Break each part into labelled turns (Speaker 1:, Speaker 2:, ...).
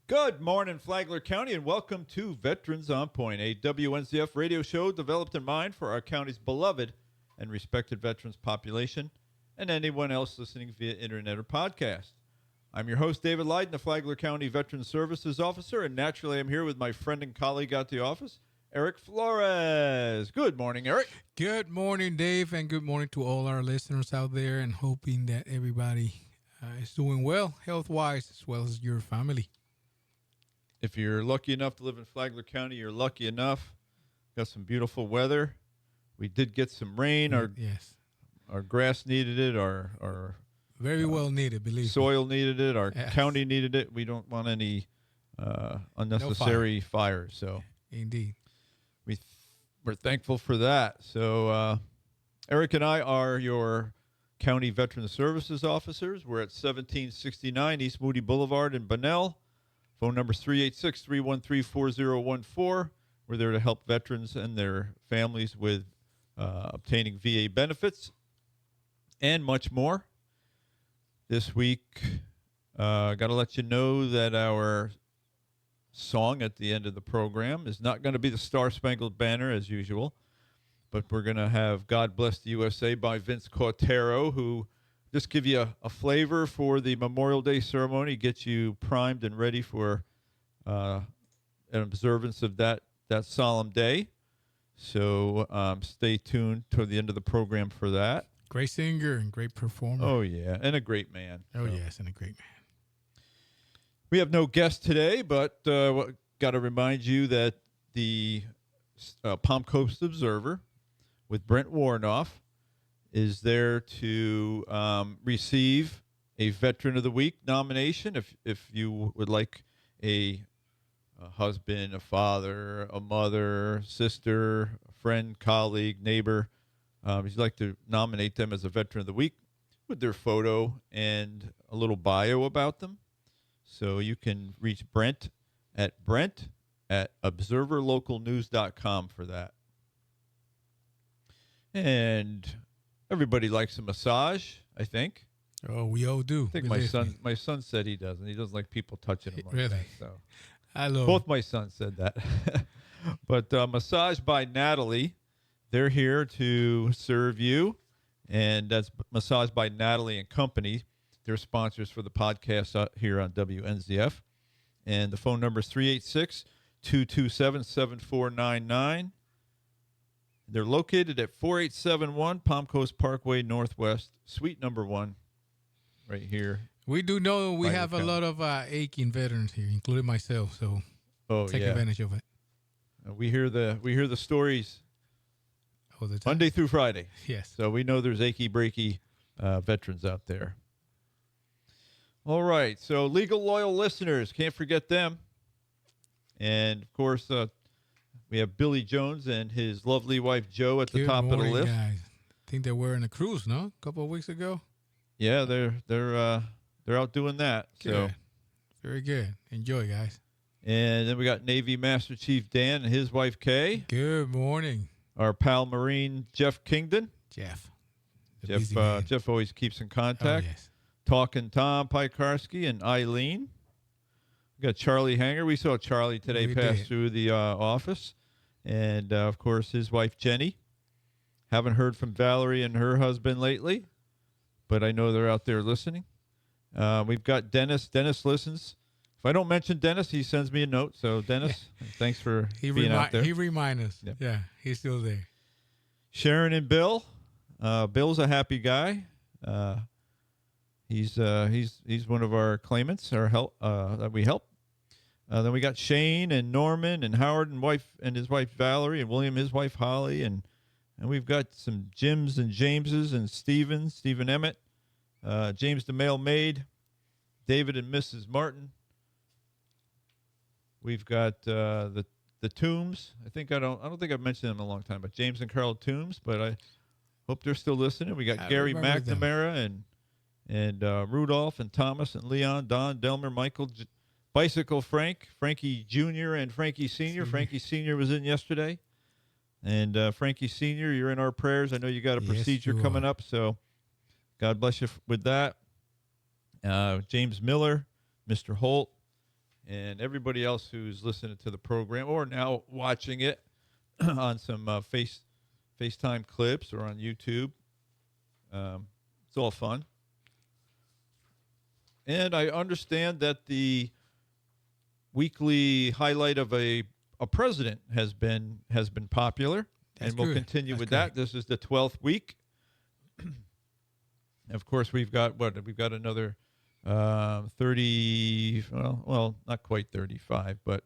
Speaker 1: Good morning, Flagler County, and welcome to Veterans on Point, a WNCF radio show developed in mind for our county's beloved and respected veterans population and anyone else listening via internet or podcast. I'm your host, David Lydon, the Flagler County Veterans Services Officer, and naturally I'm here with my friend and colleague at the office, Eric Flores. Good morning, Eric.
Speaker 2: Good morning, Dave, and good morning to all our listeners out there, and hoping that everybody is doing well, health-wise, as well as your family.
Speaker 1: If you're lucky enough to live in Flagler County, you're lucky enough. Got some beautiful weather. We did get some rain. Our grass needed it. Our
Speaker 2: very well needed, believe
Speaker 1: soil
Speaker 2: me.
Speaker 1: needed it. Our
Speaker 2: Yes.
Speaker 1: county needed it. We don't want any unnecessary fires. So
Speaker 2: Indeed.
Speaker 1: we're thankful for that. So Eric and I are your County Veteran Services officers. We're at 1769 East Moody Boulevard in Bunnell. Phone number is 386-313-4014. We're there to help veterans and their families with obtaining VA benefits and much more. This week, got to let you know that our song at the end of the program is not going to be the Star Spangled Banner as usual, but we're going to have God Bless the USA by Vince Cautero, who just give you a flavor for the Memorial Day ceremony, get you primed and ready for an observance of that solemn day. So stay tuned toward the end of the program for that.
Speaker 2: Great singer and great performer.
Speaker 1: Oh, yeah, and a great man.
Speaker 2: Oh, yes, and a great man.
Speaker 1: We have no guest today, but got to remind you that the Palm Coast Observer with Brent Warnoff is there to receive a Veteran of the Week nomination. If you would like a husband, a father, a mother, sister, a friend, colleague, neighbor, if you'd like to nominate them as a Veteran of the Week with their photo and a little bio about them. So you can reach Brent at observerlocalnews.com for that. And everybody likes a massage, I think.
Speaker 2: Oh, we all do.
Speaker 1: I think my son said he doesn't. He doesn't like people touching him like
Speaker 2: really?
Speaker 1: that. So
Speaker 2: I love
Speaker 1: both my sons said that. But Massage by Natalie, they're here to serve you, and that's Massage by Natalie and Company. They're sponsors for the podcast here on WNZF, and the phone number is 386-227-7499. They're located at 4871 Palm Coast Parkway Northwest, Suite number 1, right here.
Speaker 2: We do know we have a lot of aching veterans here, including myself, so take advantage of it.
Speaker 1: We hear the stories
Speaker 2: all the time.
Speaker 1: Monday through Friday.
Speaker 2: Yes.
Speaker 1: So we know there's achy breaky veterans out there. All right. So legal loyal listeners, can't forget them. And of course, we have Billy Jones and his lovely wife Jo at the top of the list.
Speaker 2: Guys. I think they were in a cruise, no? A couple of weeks ago.
Speaker 1: Yeah, they're out doing that.
Speaker 2: Good.
Speaker 1: So
Speaker 2: very good. Enjoy, guys.
Speaker 1: And then we got Navy Master Chief Dan and his wife Kay.
Speaker 2: Good morning.
Speaker 1: Our pal Marine Jeff Kingdon.
Speaker 2: Jeff
Speaker 1: always keeps in contact.
Speaker 2: Oh, yes.
Speaker 1: Talking Tom Piekarski and Eileen. We got Charlie Hanger. We saw Charlie today pass through the office. And, of course, his wife Jenny. Haven't heard from Valerie and her husband lately, but I know they're out there listening. We've got Dennis. Dennis listens. If I don't mention Dennis, he sends me a note. So, Dennis, thanks for being out there.
Speaker 2: He reminds us.
Speaker 1: Yep.
Speaker 2: Yeah, he's still there.
Speaker 1: Sharon and Bill. Bill's a happy guy. He's one of our claimants, that we help. Then we got Shane and Norman and Howard and his wife Valerie and William, his wife Holly, and we've got some Jims and Jameses and Stephen Emmett, James the Male Maid, David and Mrs. Martin. We've got the Toombs. I don't think I've mentioned them in a long time, but James and Carol Toombs. But I hope they're still listening. We got Gary McNamara and Rudolph and Thomas and Leon, Don, Delmer, Michael, Bicycle Frank, Frankie Jr. and Frankie Sr. Frankie Sr. was in yesterday. And Frankie Sr., you're in our prayers. I know you got a procedure coming up, so God bless you with that. James Miller, Mr. Holt, and everybody else who's listening to the program or now watching it on some FaceTime clips or on YouTube. It's all fun. And I understand that the weekly highlight of a president has been popular.
Speaker 2: That's
Speaker 1: and we'll
Speaker 2: good.
Speaker 1: continue
Speaker 2: That's
Speaker 1: with
Speaker 2: great.
Speaker 1: that. This is the 12th week. Of course, we've got another 30, well, not quite 35, but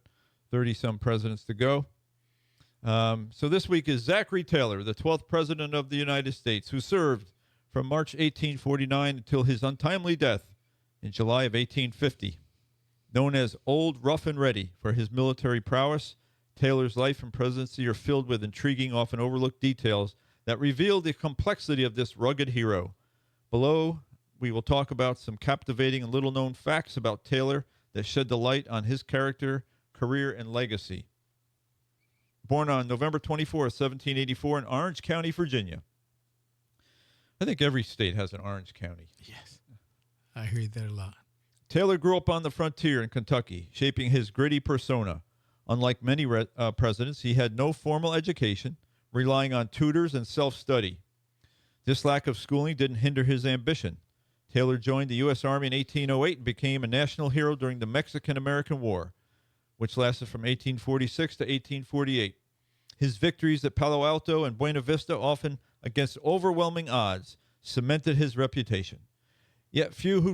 Speaker 1: 30-some presidents to go. So this week is Zachary Taylor, the 12th president of the United States, who served from March 1849 until his untimely death in July of 1850. Known as Old Rough and Ready for his military prowess, Taylor's life and presidency are filled with intriguing, often overlooked details that reveal the complexity of this rugged hero. Below, we will talk about some captivating and little-known facts about Taylor that shed the light on his character, career, and legacy. Born on November 24, 1784 in Orange County, Virginia. I think every state has an Orange County.
Speaker 2: Yes. I hear that a lot.
Speaker 1: Taylor grew up on the frontier in Kentucky, shaping his gritty persona. Unlike many presidents, he had no formal education, relying on tutors and self-study. This lack of schooling didn't hinder his ambition. Taylor joined the U.S. Army in 1808 and became a national hero during the Mexican-American War, which lasted from 1846 to 1848. His victories at Palo Alto and Buena Vista, often against overwhelming odds, cemented his reputation. Yet few who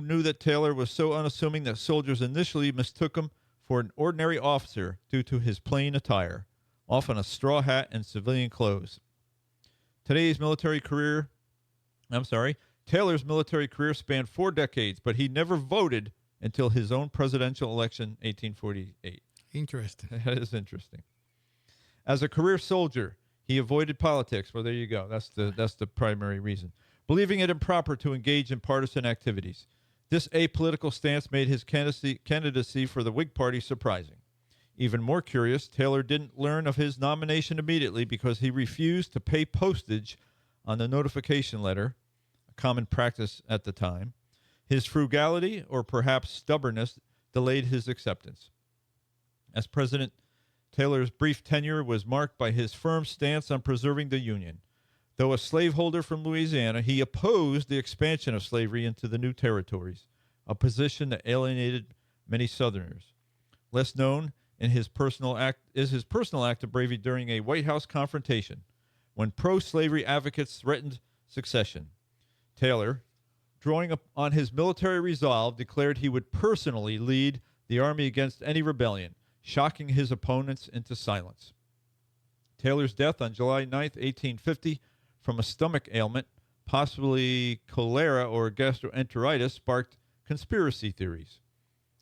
Speaker 1: knew that Taylor was so unassuming that soldiers initially mistook him for an ordinary officer due to his plain attire, often a straw hat and civilian clothes. Taylor's military career spanned 4 decades, but he never voted until his own presidential election, 1848.
Speaker 2: Interesting.
Speaker 1: That is interesting. As a career soldier, he avoided politics. Well, there you go. That's the primary reason. Believing it improper to engage in partisan activities. This apolitical stance made his candidacy for the Whig Party surprising. Even more curious, Taylor didn't learn of his nomination immediately because he refused to pay postage on the notification letter, a common practice at the time. His frugality, or perhaps stubbornness, delayed his acceptance. As president, Taylor's brief tenure was marked by his firm stance on preserving the Union. Though a slaveholder from Louisiana, he opposed the expansion of slavery into the new territories, a position that alienated many Southerners. Less known is his personal act of bravery during a White House confrontation when pro-slavery advocates threatened secession. Taylor, drawing on his military resolve, declared he would personally lead the army against any rebellion, shocking his opponents into silence. Taylor's death on July 9th, 1850, from a stomach ailment, possibly cholera or gastroenteritis, sparked conspiracy theories.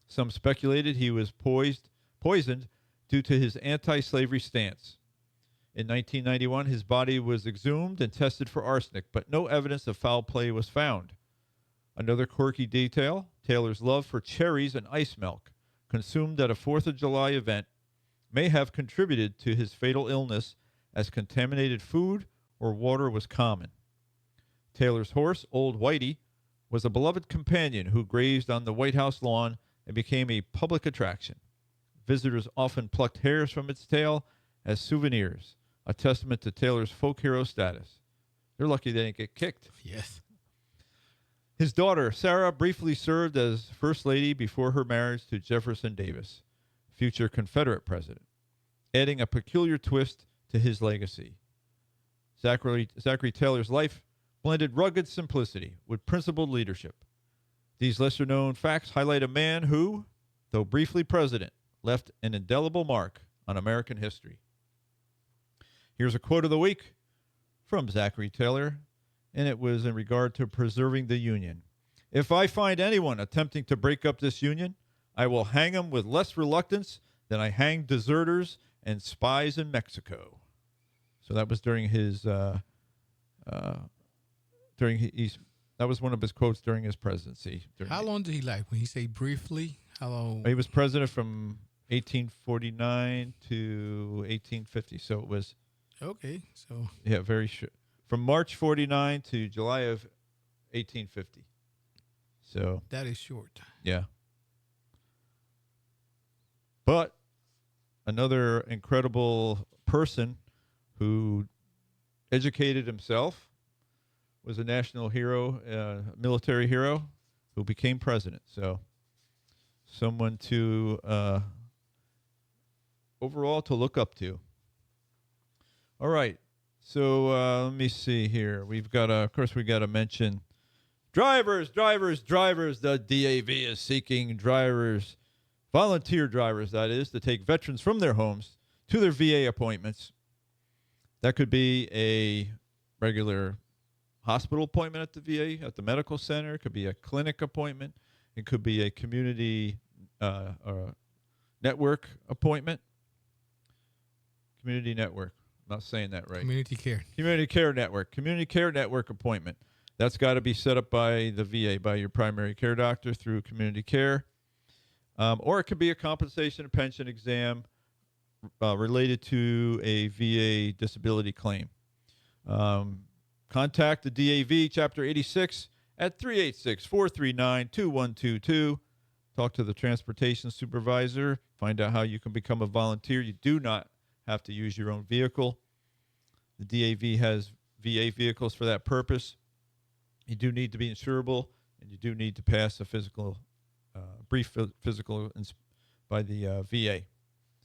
Speaker 1: Some speculated he was poisoned due to his anti-slavery stance. In 1991, his body was exhumed and tested for arsenic, but no evidence of foul play was found. Another quirky detail, Taylor's love for cherries and ice milk, consumed at a 4th of July event, may have contributed to his fatal illness, as contaminated food or water was common. Taylor's horse, Old Whitey, was a beloved companion who grazed on the White House lawn and became a public attraction. Visitors often plucked hairs from its tail as souvenirs, a testament to Taylor's folk hero status. They're lucky they didn't get kicked.
Speaker 2: Yes.
Speaker 1: His daughter, Sarah, briefly served as First Lady before her marriage to Jefferson Davis, future Confederate president, adding a peculiar twist to his legacy. Zachary Taylor's life blended rugged simplicity with principled leadership. These lesser-known facts highlight a man who, though briefly president, left an indelible mark on American history. Here's a quote of the week from Zachary Taylor, and it was in regard to preserving the Union. "If I find anyone attempting to break up this Union, I will hang him with less reluctance than I hang deserters and spies in Mexico." So that was during his that was one of his quotes during his presidency.
Speaker 2: How long did he like? When he say briefly, how long?
Speaker 1: He was president from 1849 to 1850. So it was
Speaker 2: Okay, so
Speaker 1: very short. From March 49 to July of 1850. So
Speaker 2: that is short.
Speaker 1: yeah. But another incredible person who educated himself, was a national hero, military hero, who became president. So someone to overall to look up to. All right. So let me see here. We've got, of course, we got to mention drivers. The DAV is seeking drivers, volunteer drivers, that is, to take veterans from their homes to their VA appointments. That could be a regular hospital appointment at the VA, at the medical center. It could be a clinic appointment. It could be a community network appointment. Community network. I'm not saying that right.
Speaker 2: Community care.
Speaker 1: Community care network. Community care network appointment. That's got to be set up by the VA, by your primary care doctor through community care. Or it could be a compensation and pension exam related to a VA disability claim. Contact the DAV Chapter 86 at 386-439-2122. Talk to the transportation supervisor. Find out how you can become a volunteer. You do not have to use your own vehicle. The DAV has VA vehicles for that purpose. You do need to be insurable, and you do need to pass a brief physical by the VA.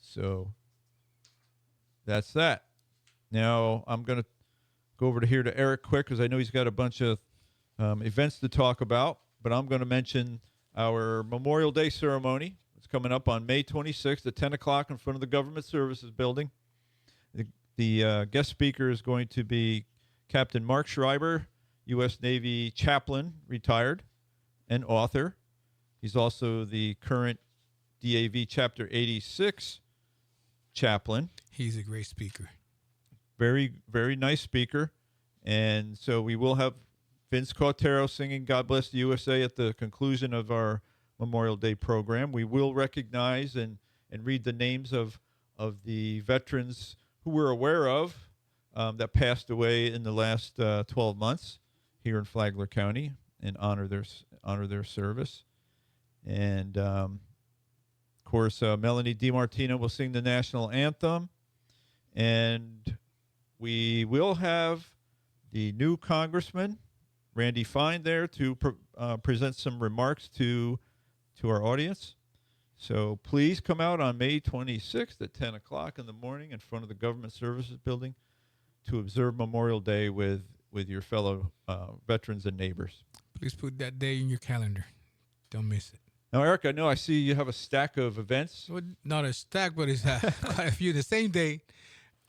Speaker 1: So that's that. Now I'm going to go over to Eric quick because I know he's got a bunch of events to talk about, but I'm going to mention our Memorial Day ceremony. It's coming up on May 26th at 10 o'clock in front of the Government Services Building. The guest speaker is going to be Captain Mark Schreiber, U.S. Navy chaplain, retired, and author. He's also the current DAV Chapter 86 chaplain.
Speaker 2: He's a great speaker.
Speaker 1: Very, very nice speaker. And so we will have Vince Cautero singing God Bless the USA at the conclusion of our Memorial Day program. We will recognize and read the names of the veterans who we're aware of that passed away in the last 12 months here in Flagler County and honor their service. And, of course, Melanie DiMartino will sing the national anthem. And we will have the new Congressman, Randy Fine, there to present some remarks to our audience. So please come out on May 26th at 10 o'clock in the morning in front of the Government Services Building to observe Memorial Day with your fellow veterans and neighbors.
Speaker 2: Please put that day in your calendar. Don't miss it.
Speaker 1: Now, Eric, I know I see you have a stack of events.
Speaker 2: Well, not a stack, but it's quite a few. The same day,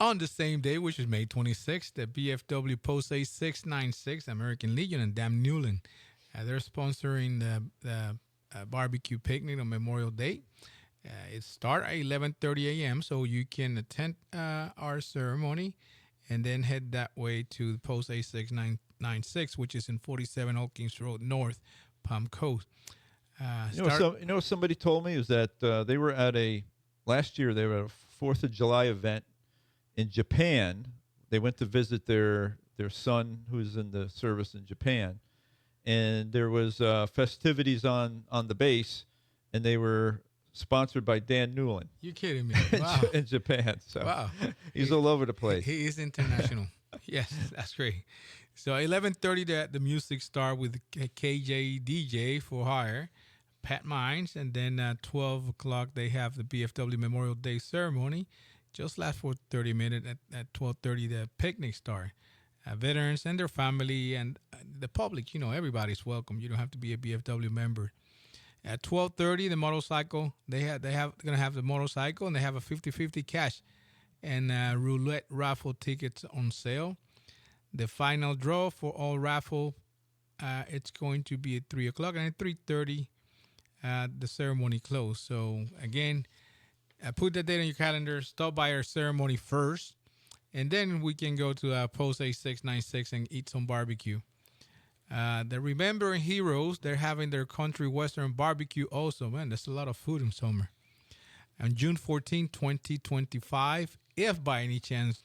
Speaker 2: on the same day, which is May 26th, the BFW Post A696, American Legion, and Dam Newland, they're sponsoring the barbecue picnic on Memorial Day. It starts at 11:30 a.m., so you can attend our ceremony and then head that way to the Post A696, which is in 47 Hawkins Road North, Palm Coast. Somebody told me is that they were last year they were at a 4th of July event in Japan. They went to visit their son who's in the service in Japan. And there was festivities on the base, and they were sponsored by Dan Newland. You're kidding me. Wow.
Speaker 1: In Japan. So
Speaker 2: wow.
Speaker 1: He's all over the place.
Speaker 2: He is international. Yes, that's great. So 11:30, the music start with KJ DJ for hire, Pat Mines, and then 12 o'clock they have the BFW Memorial Day ceremony. Just last for 30 minutes. At 12:30, the picnic start. Veterans and their family and the public, everybody's welcome. You don't have to be a BFW member. At 12:30, the motorcycle, they're gonna have the motorcycle, and they have a 50-50 cash and roulette raffle tickets on sale. The final draw for all raffle, it's going to be at 3 o'clock, and at 3:30, the ceremony closed. So again, put that date on your calendar. Stop by our ceremony first. And then we can go to Post A696 and eat some barbecue. The Remembering Heroes, they're having their country western barbecue also. Man, there's a lot of food in summer. On June 14, 2025, if by any chance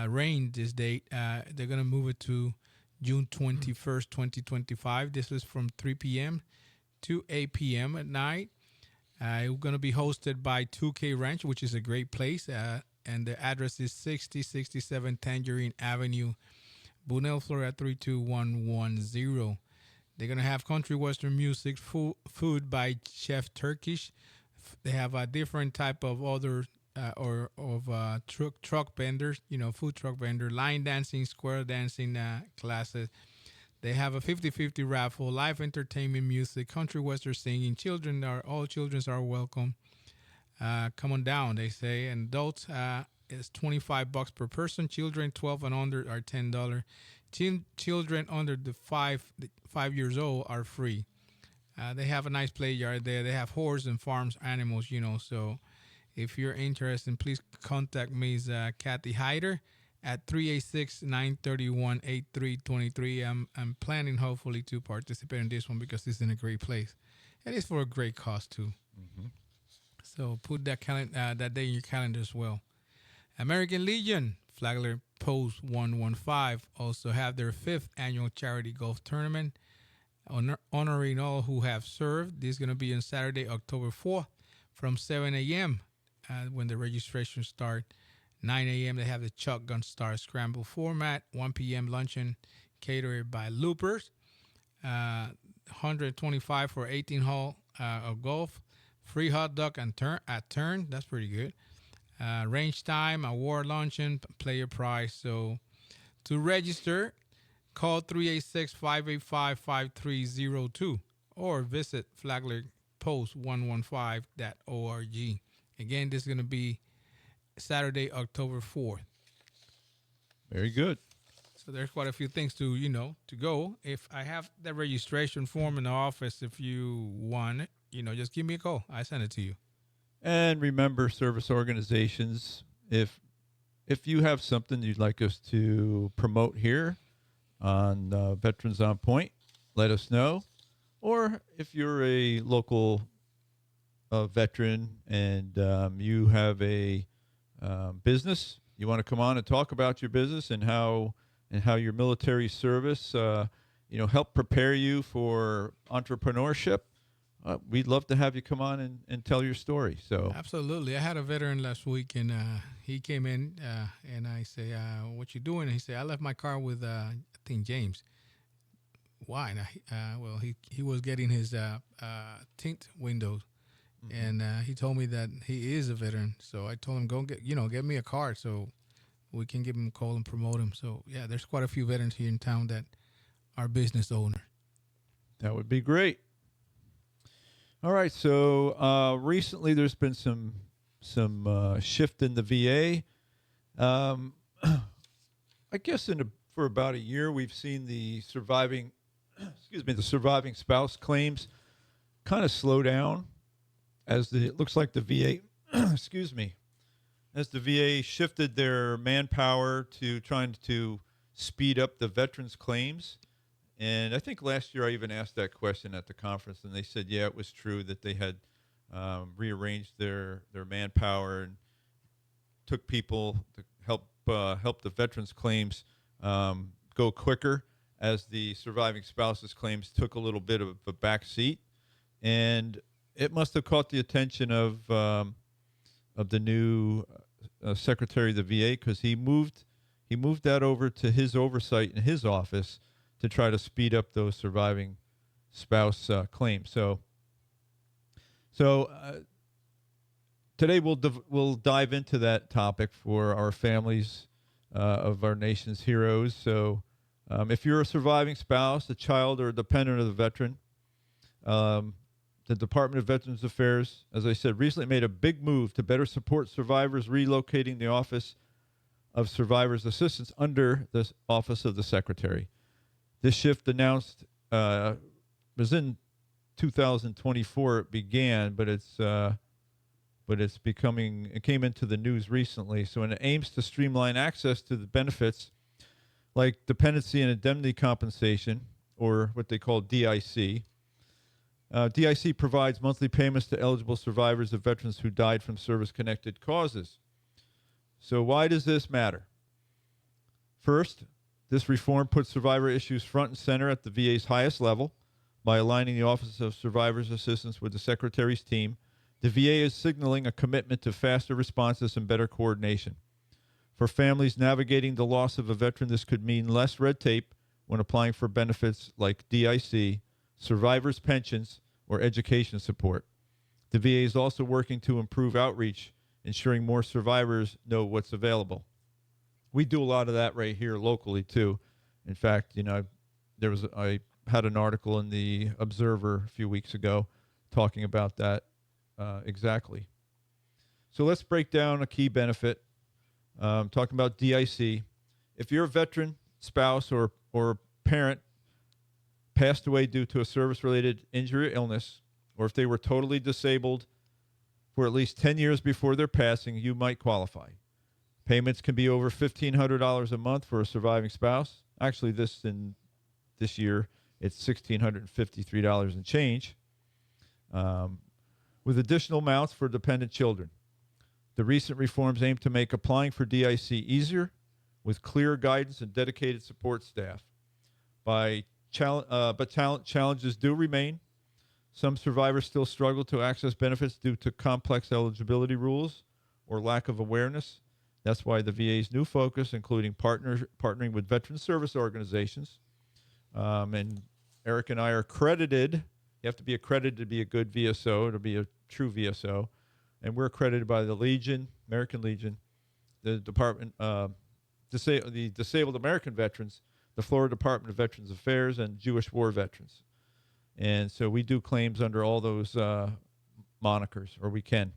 Speaker 2: rain this date, they're going to move it to June 21st, 2025. This is from 3 p.m. to 8 p.m. at night. It's going to be hosted by 2K Ranch, which is a great place. And the address is 6067 Tangerine Avenue, Bunel, Florida 32110. They're going to have country western music, food by Chef Turkish. They have a different type of other truck vendors, food truck vendor, line dancing, square dancing classes. They have a 50-50 raffle, live entertainment, music, country western singing. All children are welcome. Come on down, they say. And adults is $25 per person. Children 12 and under are $10. Children under the 5 years old are free. They have a nice play yard there. They have horse and farms animals, So if you're interested, please contact me, Kathy Hyder, at 386-931-8323. I'm planning, hopefully, to participate in this one because it's in a great place. And it's for a great cost, too.
Speaker 1: Mm-hmm.
Speaker 2: So put that day in your calendar as well. American Legion, Flagler Post 115, also have their 5th annual charity golf tournament, honoring all who have served. This is going to be on Saturday, October 4th from 7 a.m. When the registration starts. 9 a.m. they have the shotgun star scramble format. 1 p.m. luncheon catered by Loopers. 125 for 18 hole of golf. Free hot dog and turn. That's pretty good. Range time, award luncheon, player prize. So to register, call 386-585-5302 or visit flaglerpost115.org. Again, this is going to be Saturday, October 4th.
Speaker 1: Very good.
Speaker 2: So there's quite a few things to go. If I have the registration form in the office, if you want it, just give me a call. I send it to you.
Speaker 1: And remember, service organizations, if you have something you'd like us to promote here on Veterans on Point, let us know. Or if you're a local veteran and you have a business, you want to come on and talk about your business and how your military service help prepare you for entrepreneurship, we'd love to have you come on and tell your story. So
Speaker 2: absolutely. I had a veteran last week, and he came in, and I say, what you doing? And he said, I left my car with, I think, James. Why? Well, he was getting his tint windows, and he told me that he is a veteran. So I told him, go get me a card so we can give him a call and promote him. So, yeah, there's quite a few veterans here in town that are business owners.
Speaker 1: That would be great. All right, so recently there's been some shift in the VA. I guess for about a year we've seen the surviving spouse claims kind of slow down as it looks like the VA as the VA shifted their manpower to trying to speed up the veterans' claims. And I think last year I even asked that question at the conference, and they said, yeah, it was true that they had rearranged their manpower and took people to help the veterans' claims go quicker as the surviving spouses' claims took a little bit of a back seat. And it must have caught the attention of the new Secretary of the VA, because he moved that over to his oversight in his office to try to speed up those surviving spouse claims. So today we'll dive into that topic for our families of our nation's heroes. So if you're a surviving spouse, a child, or a dependent of the veteran, the Department of Veterans Affairs, as I said, recently made a big move to better support survivors, relocating the Office of Survivors Assistance under the Office of the Secretary. This shift announced was in 2024. It began, but it came into the news recently. So, it aims to streamline access to the benefits like dependency and indemnity compensation, or what they call DIC. DIC provides monthly payments to eligible survivors of veterans who died from service-connected causes. So, why does this matter? First, this reform puts survivor issues front and center at the VA's highest level by aligning the Office of Survivors Assistance with the Secretary's team The VA is signaling a commitment to faster responses and better coordination. For families navigating the loss of a veteran, this could mean less red tape when applying for benefits like DIC, survivors' pensions, or education support. The VA is also working to improve outreach, ensuring more survivors know what's available. We do a lot of that right here locally too. In fact, I had an article in the Observer a few weeks ago talking about that exactly. So let's break down a key benefit. Talking about DIC. If your veteran, spouse, or parent passed away due to a service-related injury or illness, or if they were totally disabled for at least 10 years before their passing, you might qualify. Payments can be over $1,500 a month for a surviving spouse. Actually, this year, it's $1,653 and change, with additional amounts for dependent children. The recent reforms aim to make applying for DIC easier, with clear guidance and dedicated support staff. But talent challenges do remain. Some survivors still struggle to access benefits due to complex eligibility rules or lack of awareness. That's why the VA's new focus, including partnering with veteran service organizations, and Eric and I are accredited. You have to be accredited to be a good VSO, to be a true VSO. And we're accredited by the Legion, American Legion, the Department, the Disabled American Veterans, the Florida Department of Veterans Affairs, and Jewish War Veterans. And so we do claims under all those monikers, or we can.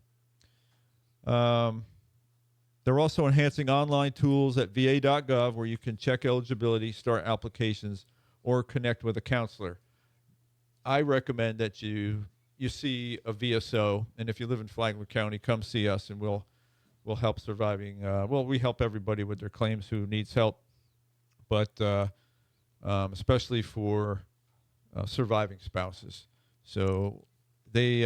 Speaker 1: They're also enhancing online tools at va.gov where you can check eligibility, start applications, or connect with a counselor. I recommend that you see a VSO, and if you live in Flagler County, come see us, and we'll help surviving. We help everybody with their claims who needs help, but especially for surviving spouses. So we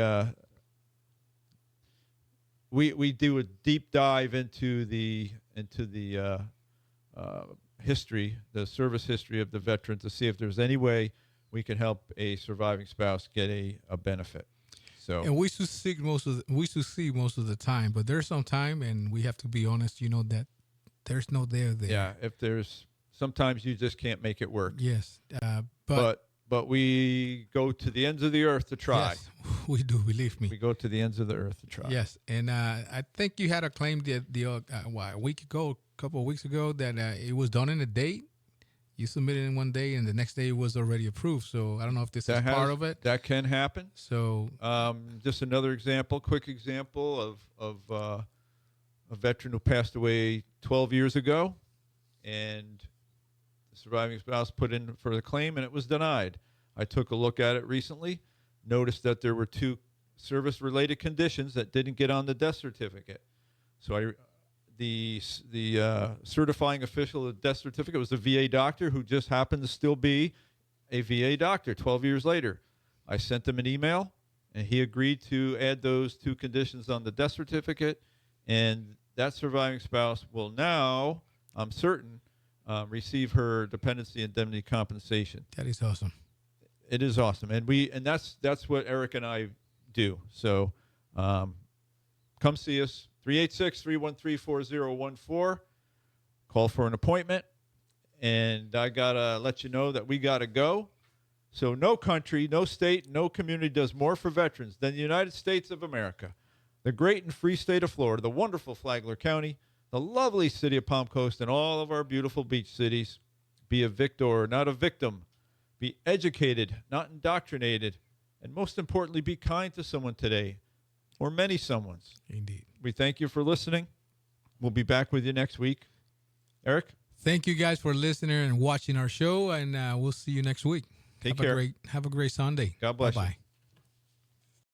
Speaker 1: do a deep dive into the history, the service history of the veteran, to see if there's any way we can help a surviving spouse get a benefit. So,
Speaker 2: and we succeed most of the time, but there's some time, and we have to be honest. That there's no there.
Speaker 1: Yeah, if there's sometimes you just can't make it work.
Speaker 2: Yes,
Speaker 1: but we go to the ends of the earth to try.
Speaker 2: Yes, we do. Believe me,
Speaker 1: we go to the ends of the earth to try.
Speaker 2: Yes, and I think you had a claim a week ago, a couple of weeks ago, that it was done in a day. You submitted in one day, and the next day it was already approved. So I don't know if this is part of it.
Speaker 1: That can happen.
Speaker 2: So
Speaker 1: just another quick example of a veteran who passed away 12 years ago, and the surviving spouse put in for the claim, and it was denied. I took a look at it recently, noticed that there were 2 service-related conditions that didn't get on the death certificate. So the certifying official of the death certificate was a VA doctor who just happened to still be a VA doctor 12 years later. I sent him an email, and he agreed to add those 2 conditions on the death certificate, and that surviving spouse will now, I'm certain, receive her dependency indemnity compensation.
Speaker 2: That is awesome.
Speaker 1: It is awesome, and that's what Eric and I do. So, come see us. 386-313-4014. Call for an appointment, and I gotta let you know that we gotta go. So, no country, no state, no community does more for veterans than the United States of America, the great and free state of Florida, the wonderful Flagler County, the lovely city of Palm Coast, and all of our beautiful beach cities. Be a victor, not a victim. Be educated, not indoctrinated. And most importantly, be kind to someone today, or many someones.
Speaker 2: Indeed.
Speaker 1: We thank you for listening. We'll be back with you next week. Eric?
Speaker 2: Thank you guys for listening and watching our show, and we'll see you next week.
Speaker 1: Take care.
Speaker 2: Have a great Sunday.
Speaker 1: God bless you.
Speaker 2: Bye-bye.